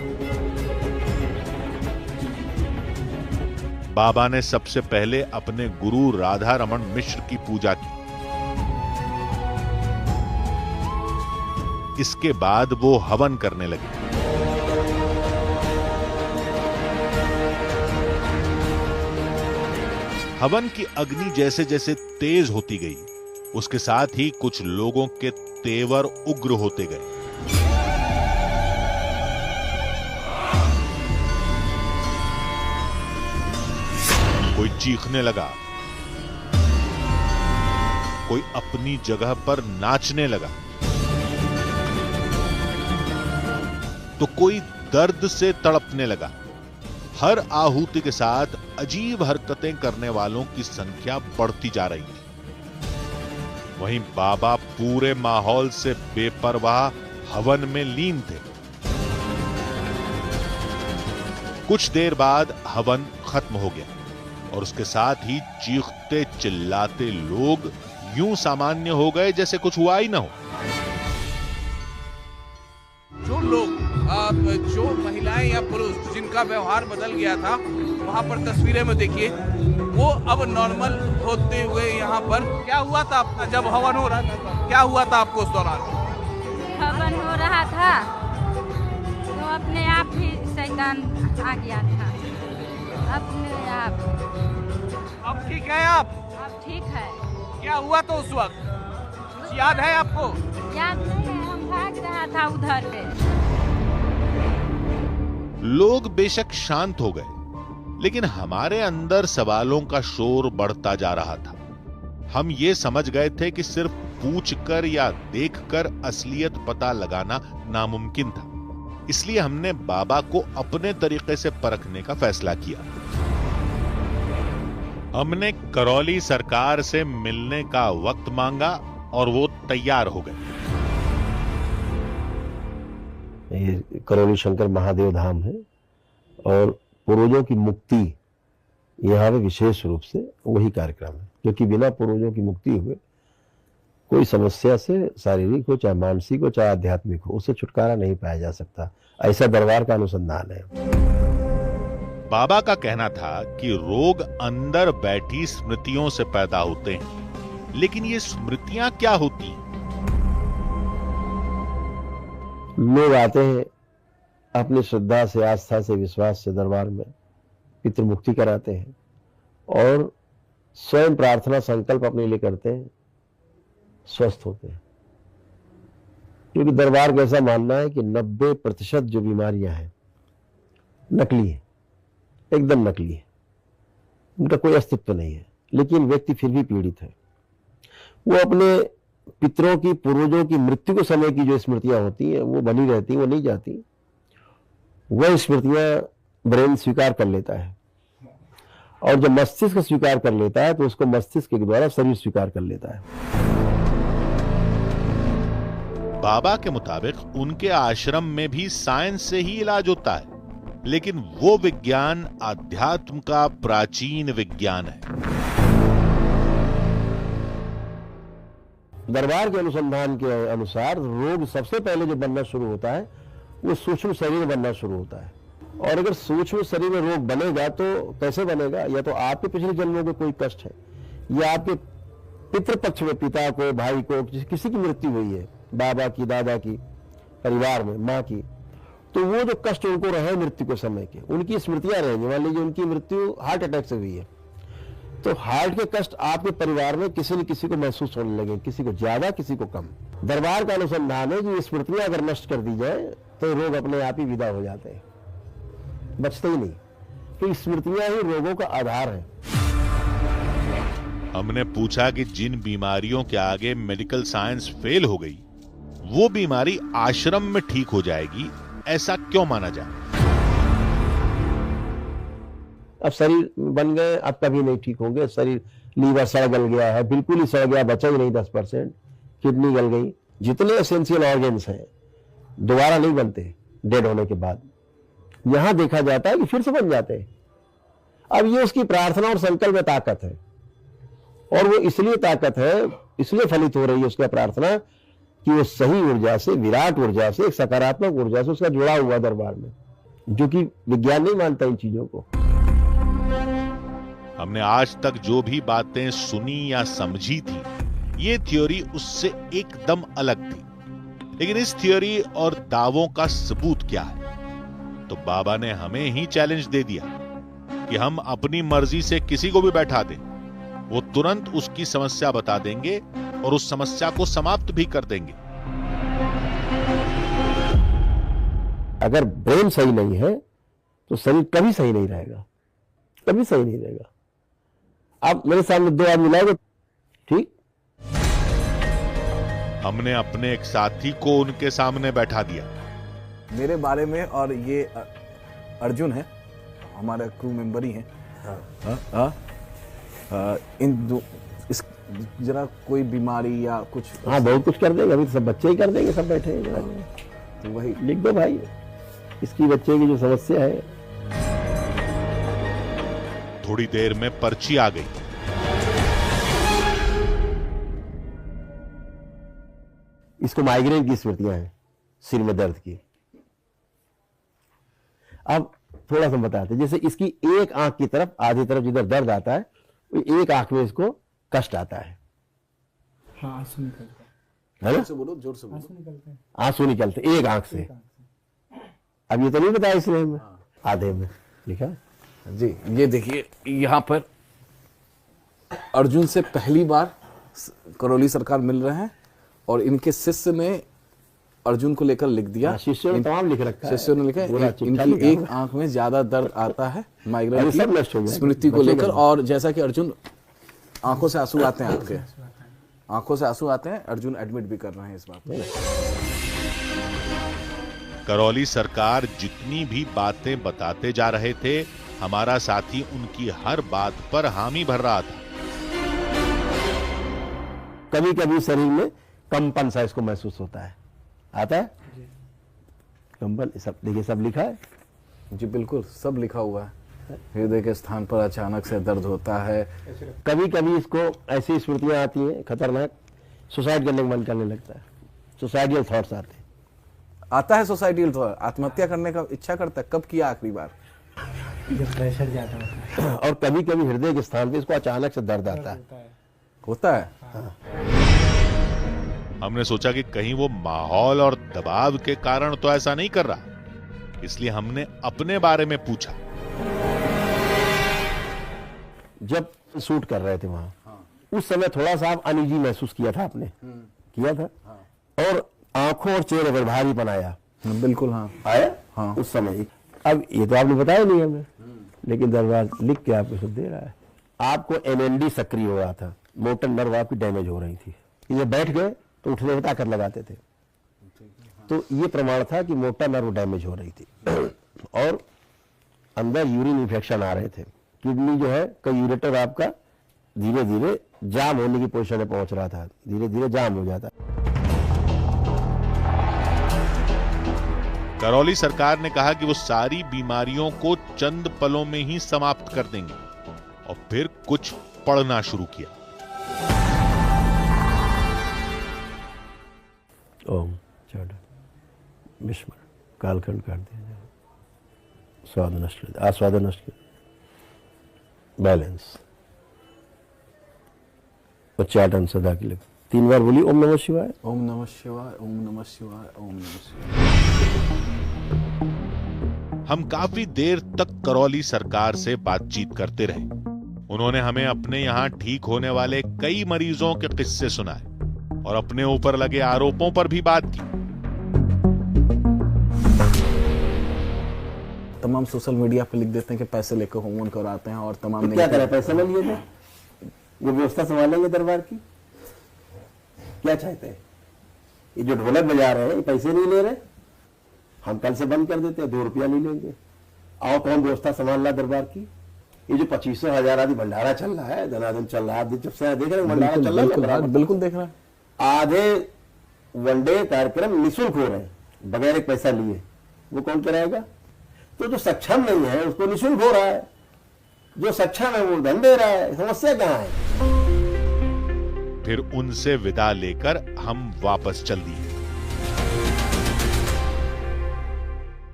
Speaker 1: बाबा ने सबसे पहले अपने गुरु राधा रमन मिश्र की पूजा की। इसके बाद वो हवन करने लगे। हवन की अग्नि जैसे जैसे तेज होती गई, उसके साथ ही कुछ लोगों के तेवर उग्र होते गए। कोई चीखने लगा, कोई अपनी जगह पर नाचने लगा, तो कोई दर्द से तड़पने लगा। हर आहुति के साथ अजीब हरकतें करने वालों की संख्या बढ़ती जा रही थी। वहीं बाबा पूरे माहौल से बेपरवाह हवन में लीन थे। कुछ देर बाद हवन खत्म हो गया और उसके साथ ही चीखते चिल्लाते लोग यूं सामान्य हो गए जैसे कुछ हुआ ही ना हो।
Speaker 9: जो लोग जो महिलाएं या पुरुष जिनका व्यवहार बदल गया था वहां पर तस्वीरें में देखिए, वो अब नॉर्मल होते हुए यहाँ पर। क्या हुआ था आपका जब हवन हो रहा था? क्या हुआ था आपको उस दौरान?
Speaker 17: हवन हो रहा था तो अपने आप ही शैतान आ गया था। अपने आप।
Speaker 9: अब ठीक है आप?
Speaker 17: अब ठीक है।
Speaker 9: क्या हुआ तो उस वक्त कुछ याद है आपको?
Speaker 17: याद नहीं है, हम भाग रहा था उधर से।
Speaker 1: लोग बेशक शांत हो गए, लेकिन हमारे अंदर सवालों का शोर बढ़ता जा रहा था। हम ये समझ गए थे कि सिर्फ पूछकर या देखकर असलियत पता लगाना नामुमकिन था। इसलिए हमने बाबा को अपने तरीके से परखने का फैसला किया। हमने करौली सरकार से मिलने का वक्त मांगा और वो तैयार हो गए।
Speaker 6: ये करौली शंकर महादेव धाम है और पूर्वजों की मुक्ति यहाँ पे विशेष रूप से वही कार्यक्रम है, क्योंकि बिना पूर्वजों की मुक्ति हुए कोई समस्या से शारीरिक हो चाहे मानसिक हो चाहे आध्यात्मिक हो, उससे छुटकारा नहीं पाया जा सकता। ऐसा दरबार का अनुसंधान है।
Speaker 1: बाबा का कहना था कि रोग अंदर बैठी स्मृतियों से पैदा होते हैं, लेकिन ये स्मृतियां क्या होती हैं?
Speaker 6: लोग आते हैं अपनी श्रद्धा से, आस्था से, विश्वास से दरबार में पितृमुक्ति कराते हैं और स्वयं प्रार्थना संकल्प अपने लिए करते हैं, स्वस्थ होते हैं। क्योंकि दरबार का ऐसा मानना है कि 90% जो बीमारियां हैं नकली है, एकदम नकली है, उनका कोई अस्तित्व नहीं है, लेकिन व्यक्ति फिर भी पीड़ित है। वो अपने पितरों की, पूर्वजों की मृत्यु के समय की जो स्मृतियां होती हैं वो बनी रहती हैं, वो नहीं जाती। वह स्मृतियां ब्रेन स्वीकार कर लेता है और जब मस्तिष्क स्वीकार कर लेता है तो उसको मस्तिष्क के द्वारा शरीर स्वीकार कर लेता है।
Speaker 1: बाबा के मुताबिक उनके आश्रम में भी साइंस से ही इलाज होता है, लेकिन वो विज्ञान आध्यात्म का प्राचीन विज्ञान है।
Speaker 6: दरबार के अनुसंधान के अनुसार रोग सबसे पहले जो बनना शुरू होता है वो सूक्ष्म शरीर में बनना शुरू होता है। और अगर सूक्ष्म शरीर में रोग बनेगा तो कैसे बनेगा? या तो आपके पिछले जन्मों में कोई कष्ट है या आपके पितृपक्ष में पिता को, भाई को, किसी की मृत्यु हुई है, बाबा की, दादा की, परिवार में माँ की, तो वो जो कष्ट उनको रहे मृत्यु के समय के, उनकी स्मृतियां रहेंगी। मान लीजिए उनकी मृत्यु हार्ट अटैक से हुई है, तो हार्ट के कष्ट आपके परिवार में किसी न किसी को महसूस होने लगे, किसी को ज्यादा, किसी को कम। दरबार का अनुसंधान है कि स्मृतियां अगर नष्ट कर दी जाए तो रोग अपने आप ही विदा हो जाते हैं, बचते ही नहीं, तो स्मृतियां ही रोगों का आधार है।
Speaker 1: हमने पूछा कि जिन बीमारियों के आगे मेडिकल साइंस फेल हो गई, वो बीमारी आश्रम में ठीक हो जाएगी, ऐसा क्यों माना जाए?
Speaker 6: अब शरीर बन गए, अब कभी नहीं ठीक होंगे। शरीर, लीवर सड़ गल गया है, बिल्कुल ही सड़ गया, बचा ही नहीं 10%, किडनी गल गई, जितने एसेंशियल ऑर्गन्स हैं दोबारा नहीं बनते डेड होने के बाद। यहां देखा जाता है कि फिर से बन जाते हैं। अब ये उसकी प्रार्थना और संकल्प में ताकत है, और वो इसलिए ताकत है, इसलिए फलित हो रही है उसका प्रार्थना कि वो सही ऊर्जा से, विराट ऊर्जा से, एक सकारात्मक ऊर्जा से उसका जुड़ा हुआ दरबार में, जो कि विज्ञान नहीं मानता इन चीजों को।
Speaker 1: हमने आज तक जो भी बातें सुनी या समझी थी, ये थ्योरी उससे एकदम अलग थी। लेकिन इस थ्योरी और दावों का सबूत क्या है? तो बाबा ने हमें ही चैलेंज दे दिया कि हम अपनी मर्जी से किसी को भी बैठा दें, वो तुरंत उसकी समस्या बता देंगे और उस समस्या को समाप्त भी कर देंगे।
Speaker 6: अगर ब्रेन सही नहीं है तो शरीर कभी सही नहीं रहेगा, कभी सही नहीं रहेगा। आप मेरे सामने 2 आदमी लाओगे, ठीक?
Speaker 1: हमने अपने एक साथी को उनके सामने बैठा दिया।
Speaker 9: मेरे बारे में, और ये अर्जुन है, हमारा क्रू मेंबर ही है। इन दो, इस जरा कोई बीमारी या कुछ,
Speaker 6: हाँ बहुत कुछ कर देंगे, अभी तो सब बच्चे ही कर देंगे, सब बैठे हैं जरा,
Speaker 9: तो वही
Speaker 6: लिख दो भाई, इसकी बच्चे की जो समस्या है।
Speaker 1: थोड़ी देर में पर्ची आ गई।
Speaker 6: इसको माइग्रेन की स्मृतियां हैं, सिर में दर्द की। अब थोड़ा सा बताते हैं, जैसे इसकी एक आंख की तरफ, आधी तरफ जिधर दर्द आता है, एक आंख में इसको कष्ट आता है।
Speaker 14: हाँ, आंसू निकलते
Speaker 6: है ना?
Speaker 9: जोर से बोलो, जोर से बोलो।
Speaker 6: आंसू निकलते एक आंख से। अब ये तो नहीं बताया इसलिए में, आधे में लिखा
Speaker 9: जी। ये देखिए, यहाँ पर अर्जुन से पहली बार करौली सरकार मिल रहे हैं, और इनके शिष्य ने अर्जुन को लेकर लिख दिया।
Speaker 6: शिष्यों ने तमाम लिख रखा है,
Speaker 9: शिष्यों ने लिखा इनकी एक आंख में ज्यादा दर्द आता है, माइग्रेन की स्मृति को लेकर। और जैसा कि अर्जुन, आंखों से आंसू आते हैं, आपके आंखों से आंसू आते हैं, अर्जुन एडमिट भी कर रहे हैं इस बात में।
Speaker 1: करौली सरकार जितनी भी बातें बताते जा रहे थे, हमारा साथी उनकी हर बात पर हामी भर रहा था।
Speaker 6: कभी कभी शरीर में कंपन सा इसको महसूस होता है, आता है कंपन, सब देखिए, सब लिखा है
Speaker 9: जी, बिल्कुल सब लिखा हुआ है। हृदय के स्थान पर अचानक से दर्द होता है।
Speaker 6: कभी कभी इसको ऐसी स्मृतियां आती हैं खतरनाक, सुसाइड करने का मन करने लगता है, सुसाइडियल थॉट्स आते हैं।
Speaker 9: आता है सुसाइडियल थॉट, आत्महत्या करने का इच्छा करता है। कब किया आखिरी बार?
Speaker 14: जब प्रेशर ज्यादा होता है।
Speaker 6: और कभी कभी हृदय के स्थान पे इसको अचानक से दर्द आता है।
Speaker 9: होता है।
Speaker 6: हाँ।
Speaker 1: हमने सोचा कि कहीं वो माहौल और दबाव के कारण तो ऐसा नहीं कर रहा, इसलिए हमने अपने बारे में पूछा।
Speaker 6: जब शूट कर रहे थे वहां, उस समय थोड़ा सा आप अनईजी महसूस किया था आपने? किया था? और आंखों और चेहरे पर भारीपन आया?
Speaker 9: बिल्कुल हाँ
Speaker 6: आया।
Speaker 9: हाँ।
Speaker 6: उस समय। अब ये तो आपने बताया नहीं हमें, लेकिन दरबार लिख के आपको सब दे रहा है। आपको एमएनडी सक्रिय हो रहा था, मोटर नर्व आपकी डैमेज हो रही थी, ये बैठ गए तो उठने में ताकत लगाते थे, तो ये प्रमाण था कि मोटर नर्व डैमेज हो रही थी। और अंदर यूरिन इन्फेक्शन आ रहे थे, किडनी जो है का यूरेटर आपका धीरे धीरे जाम होने की पोजीशन में पहुंच रहा था, धीरे धीरे जाम हो जाता।
Speaker 1: करौली सरकार ने कहा कि वो सारी बीमारियों को चंद पलों में ही समाप्त कर देंगे, और फिर कुछ पढ़ना शुरू किया।
Speaker 6: ओम विस्मरण, कालखंड काट दिया जाए, स्वाद नष्ट कर, आस्वादन नष्ट कर, बैलेंस, और 4 टन सदा की लकड़ी। 3 बार बोली ओम नमः शिवाय,
Speaker 9: ओम नमः शिवाय, ओम नमः शिवाय, ओम नमः शिवाय।
Speaker 1: हम काफी देर तक करौली सरकार से बातचीत करते रहे। उन्होंने हमें अपने यहां ठीक होने वाले कई मरीजों के किस्से सुनाए और अपने ऊपर लगे आरोपों पर भी बात की।
Speaker 9: तमाम सोशल मीडिया पे लिख देते हैं कि पैसे लेकर होमन कराते हैं और तमाम
Speaker 6: तो क्या करें, पैसे न लिए थे, ये व्यवस्था संभालेंगे दरबार की, क्या चाहते हैं? ये जो ढोलक बजा रहे हैं ये पैसे नहीं ले रहे, हम कल से बंद कर देते हैं, 2 रुपया नहीं लेंगे। आओ कौन व्यवस्था संभाल रहा दरबार की? ये जो 2500-1000 आदि भंडारा चल रहा है, धनाधन चल रहा है, जब से देख रहे हैं भंडारा चल रहा है,
Speaker 9: बिल्कुल देख रहा है।
Speaker 6: आधे वनडे कार्यक्रम निःशुल्क हो रहे हैं बगैर एक पैसा लिए, वो कौन कराएगा? तो जो सक्षम नहीं है उसको निःशुल्क हो रहा है, जो सक्षम है वो धन दे रहा है, समस्या कहाँ है?
Speaker 1: फिर उनसे विदा लेकर हम वापस चल दिए।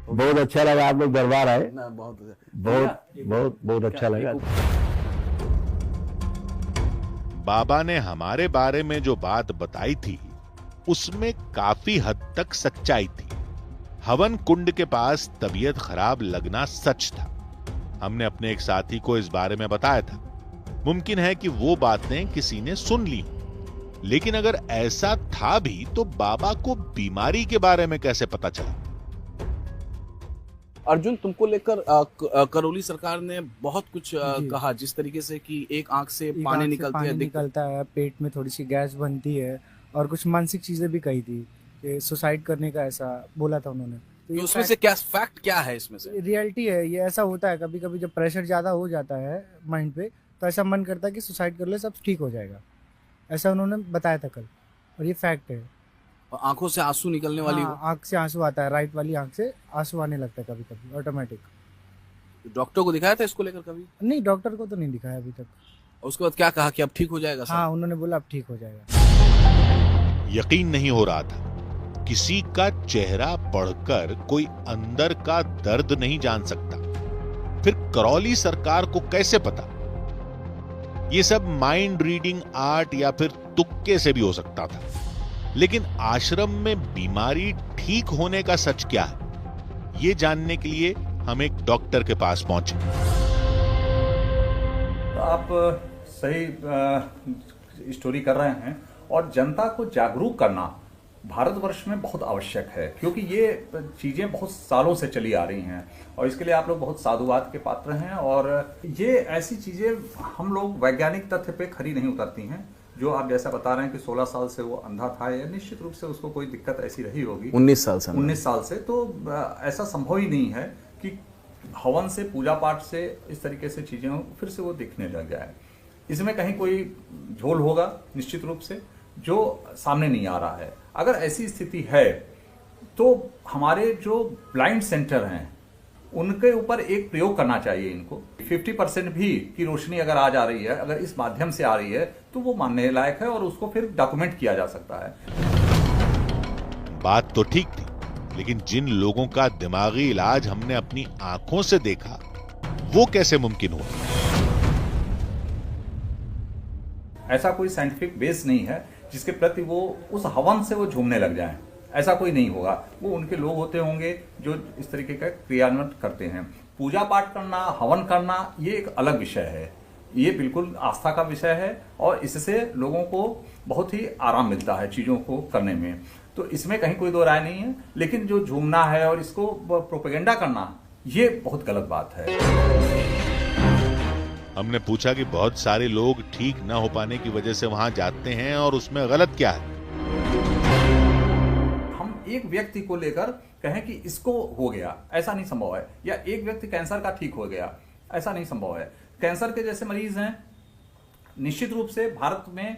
Speaker 6: बहुत अच्छा लगा आप लोग दरबार आए,
Speaker 9: बहुत
Speaker 6: बहुत अच्छा लगा।
Speaker 1: बाबा ने हमारे बारे में जो बात बताई थी उसमें काफी हद तक सच्चाई थी। हवन कुंड के पास तबीयत खराब लगना सच था। हमने अपने एक साथी को इस बारे में बताया था। मुमकिन है कि वो बातें किसी ने सुन ली, लेकिन अगर ऐसा था भी तो बाबा को बीमारी के बारे में कैसे पता चला?
Speaker 9: अर्जुन, तुमको लेकर करौली सरकार ने बहुत कुछ कहा, जिस तरीके से कि एक आंख से पानी
Speaker 18: निकलता है, पेट में थोड़ी सी गैस बनती है और कुछ मानसिक चीजें भी कही थी कि सुसाइड करने का ऐसा बोला था उन्होंने।
Speaker 9: तो उसमें से क्या फैक्ट क्या है? इसमें से
Speaker 18: रियलिटी है, ये ऐसा होता है कभी कभी जब प्रेशर ज्यादा हो जाता है माइंड पे, तो ऐसा मन करता है कि सुसाइड कर ले, सब ठीक हो जाएगा, ऐसा उन्होंने बताया था कल, और ये फैक्ट है।
Speaker 9: आंखों से आंसू निकलने वाली,
Speaker 18: आंख से आंसू आता है, राइट वाली आंख से आंसू आने लगता है कभी कभी ऑटोमेटिक।
Speaker 9: डॉक्टर को दिखाया था इसको लेकर कभी?
Speaker 18: नहीं, डॉक्टर को तो नहीं दिखाया अभी तक।
Speaker 9: उसके बाद क्या कहा कि अब ठीक हो जाएगा?
Speaker 18: हाँ, उन्होंने बोला अब ठीक हो जाएगा।
Speaker 1: यकीन नहीं हो रहा था। किसी का चेहरा पढ़कर कोई अंदर का दर्द नहीं जान सकता, फिर करौली सरकार को कैसे पता? ये सब माइंड रीडिंग आर्ट या फिर तुक्के से भी हो सकता था, लेकिन आश्रम में बीमारी ठीक होने का सच क्या है, ये जानने के लिए हम एक डॉक्टर के पास पहुंचे।
Speaker 8: आप सही स्टोरी कर रहे हैं और जनता को जागरूक करना भारतवर्ष में बहुत आवश्यक है, क्योंकि ये चीजें बहुत सालों से चली आ रही हैं और इसके लिए आप लोग बहुत साधुवाद के पात्र हैं। और ये ऐसी चीजें हम लोग वैज्ञानिक तथ्य पे खरी नहीं उतरती हैं। जो आप जैसा बता रहे हैं कि 16 साल से वो अंधा था, या निश्चित रूप से उसको कोई दिक्कत ऐसी रही होगी
Speaker 9: 19 साल से,
Speaker 8: तो ऐसा संभव ही नहीं है कि हवन से, पूजा पाठ से इस तरीके से चीजें फिर से वो दिखने लग जाए। इसमें कहीं कोई झोल होगा निश्चित रूप से, जो सामने नहीं आ रहा है। अगर ऐसी स्थिति है तो हमारे जो ब्लाइंड सेंटर हैं उनके ऊपर एक प्रयोग करना चाहिए इनको। 50% भी की रोशनी अगर आ जा रही है, अगर इस माध्यम से आ रही है, तो वो मानने लायक है और उसको फिर डॉक्यूमेंट किया जा सकता है।
Speaker 1: बात तो ठीक थी, लेकिन जिन लोगों का दिमागी इलाज हमने अपनी आंखों से देखा, वो कैसे मुमकिन हुआ?
Speaker 8: ऐसा कोई साइंटिफिक बेस नहीं है जिसके प्रति वो उस हवन से वो झूमने लग जाएं। ऐसा कोई नहीं होगा। वो उनके लोग होते होंगे जो इस तरीके का क्रियान्वयन करते हैं। पूजा पाठ करना, हवन करना, ये एक अलग विषय है। ये बिल्कुल आस्था का विषय है और इससे लोगों को बहुत ही आराम मिलता है चीज़ों को करने में, तो इसमें कहीं कोई दो राय नहीं है। लेकिन जो झूमना है और इसको प्रोपेगेंडा करना, ये बहुत गलत बात है।
Speaker 1: हमने पूछा कि बहुत सारे लोग ठीक न हो पाने की वजह से वहां जाते हैं और उसमें गलत क्या है।
Speaker 8: हम एक व्यक्ति को लेकर कहें कि इसको हो गया, ऐसा नहीं संभव है, या एक व्यक्ति कैंसर का ठीक हो गया, ऐसा नहीं संभव है। कैंसर के जैसे मरीज हैं, निश्चित रूप से भारत में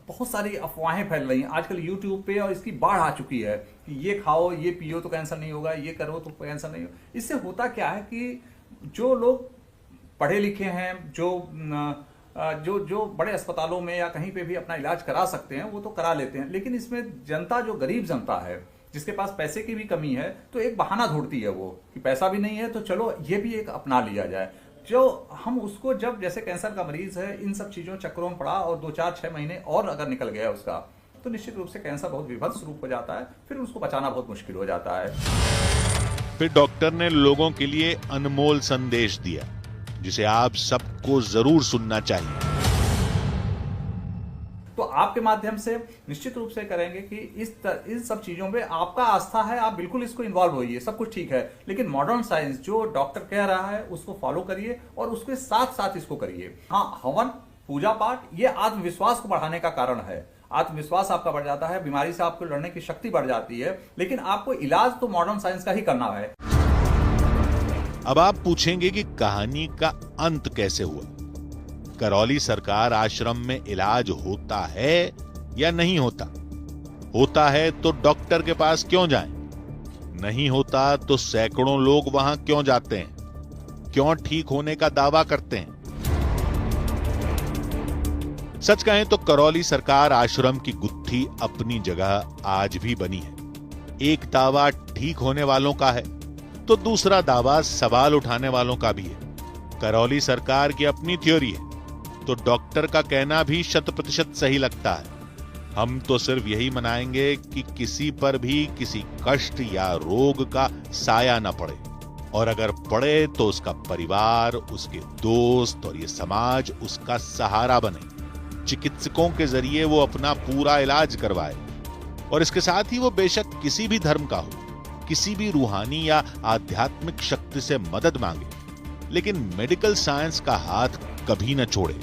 Speaker 8: बहुत सारी अफवाहें फैल रही हैं आजकल यूट्यूब पे, और इसकी बाढ़ आ चुकी है कि ये खाओ, ये पियो तो कैंसर नहीं होगा, ये करो तो कैंसर नहीं होगा। इससे होता क्या है कि जो लोग पढ़े लिखे हैं, जो बड़े अस्पतालों में या कहीं पे भी अपना इलाज करा सकते हैं, वो तो करा लेते हैं। लेकिन इसमें जनता, जो गरीब जनता है, जिसके पास पैसे की भी कमी है, तो एक बहाना ढूंढती है वो कि पैसा भी नहीं है तो चलो ये भी एक अपना लिया जाए। जो हम उसको जब जैसे कैंसर का मरीज है इन सब चीजों चक्रों में पड़ा और 2-4-6 महीने और अगर निकल गया उसका, तो निश्चित रूप से कैंसर बहुत विभत्स रूप हो जाता है, फिर उसको बचाना बहुत मुश्किल हो जाता है।
Speaker 1: फिर डॉक्टर ने लोगों के लिए अनमोल संदेश दिया जिसे आप सबको जरूर सुनना चाहिए।
Speaker 8: तो आपके माध्यम से निश्चित रूप से करेंगे कि इन सब चीजों में आपका आस्था है, आप बिल्कुल इसको इन्वॉल्व होइए, सब कुछ ठीक है, लेकिन मॉडर्न साइंस जो डॉक्टर कह रहा है उसको फॉलो करिए और उसके साथ साथ इसको करिए। हाँ, हवन, पूजा पाठ ये आत्मविश्वास को बढ़ाने का कारण है। आत्मविश्वास आपका बढ़ जाता है, बीमारी से आपको लड़ने की शक्ति बढ़ जाती है, लेकिन आपको इलाज तो मॉडर्न साइंस का ही करना है।
Speaker 1: अब आप पूछेंगे कि कहानी का अंत कैसे हुआ। करौली सरकार आश्रम में इलाज होता है या नहीं होता? होता है तो डॉक्टर के पास क्यों जाएं? नहीं होता तो सैकड़ों लोग वहां क्यों जाते हैं? क्यों ठीक होने का दावा करते हैं? सच कहें तो करौली सरकार आश्रम की गुत्थी अपनी जगह आज भी बनी है। एक दावा ठीक होने वालों का है तो दूसरा दावा सवाल उठाने वालों का भी है। करौली सरकार की अपनी थ्योरी है तो डॉक्टर का कहना भी 100% सही लगता है। हम तो सिर्फ यही मनाएंगे कि किसी पर भी किसी कष्ट या रोग का साया न पड़े, और अगर पड़े तो उसका परिवार, उसके दोस्त और ये समाज उसका सहारा बने। चिकित्सकों के जरिए वो अपना पूरा इलाज करवाए, और इसके साथ ही वो बेशक किसी भी धर्म का हो, किसी भी रूहानी या आध्यात्मिक शक्ति से मदद मांगे, लेकिन मेडिकल साइंस का हाथ कभी न छोड़े,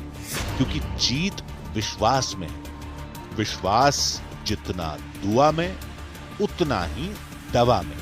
Speaker 1: क्योंकि जीत विश्वास में है। विश्वास जितना दुआ में उतना ही दवा में।